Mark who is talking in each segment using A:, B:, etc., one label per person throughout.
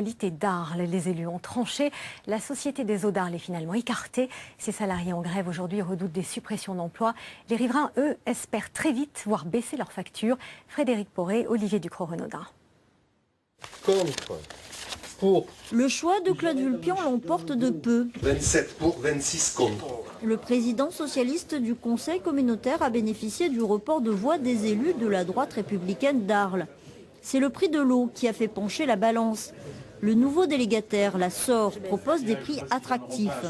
A: D'Arles, les élus ont tranché. La Société des eaux d'Arles est finalement écartée. Ces salariés en grève aujourd'hui redoutent des suppressions d'emplois. Les riverains, eux, espèrent très vite voir baisser leurs factures. Frédéric Poré, Olivier Ducrot-Renaudin.
B: Contre. Pour.
C: Le choix de Claude Vulpian l'emporte de peu.
B: 27 pour, 26 contre.
C: Le président socialiste du conseil communautaire a bénéficié du report de voix des élus de la droite républicaine d'Arles. C'est le prix de l'eau qui a fait pencher la balance. Le nouveau délégataire, la SOR, propose des prix attractifs.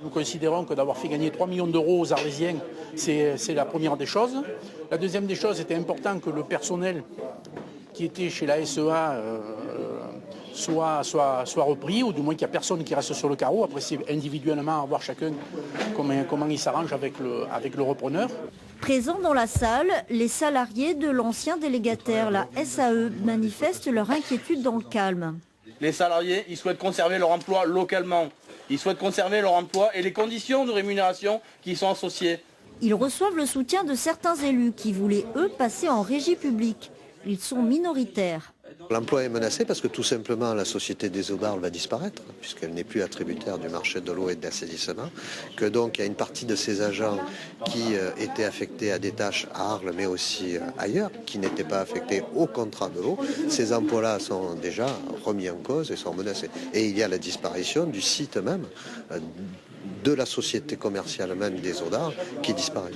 D: Nous considérons que d'avoir fait gagner 3 millions d'euros aux Arlésiens, c'est la première des choses. La deuxième des choses, c'était important que le personnel qui était chez la SEA soit repris, ou du moins qu'il n'y a personne qui reste sur le carreau. Après, c'est individuellement à voir chacun comment il s'arrange avec le repreneur.
C: Présents dans la salle, les salariés de l'ancien délégataire, la SAE, manifestent leur inquiétude dans le calme.
E: Les salariés, ils souhaitent conserver leur emploi localement. Ils souhaitent conserver leur emploi et les conditions de rémunération qui y sont associées.
C: Ils reçoivent le soutien de certains élus qui voulaient, eux, passer en régie publique. Ils sont minoritaires.
F: L'emploi est menacé parce que tout simplement la Société des eaux d'Arles va disparaître, puisqu'elle n'est plus attributaire du marché de l'eau et de l'assainissement, que donc il y a une partie de ces agents qui étaient affectés à des tâches à Arles, mais aussi ailleurs, qui n'étaient pas affectés au contrat de l'eau. Ces emplois-là sont déjà remis en cause et sont menacés. Et il y a la disparition du site même, de la société commerciale même des eaux d'Arles, qui disparaît.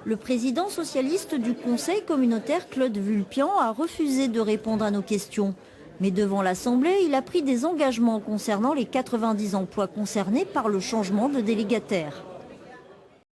C: Le président socialiste du conseil communautaire, Claude Vulpian, a refusé de répondre à nos questions. Mais devant l'Assemblée, il a pris des engagements concernant les 90 emplois concernés par le changement de délégataire.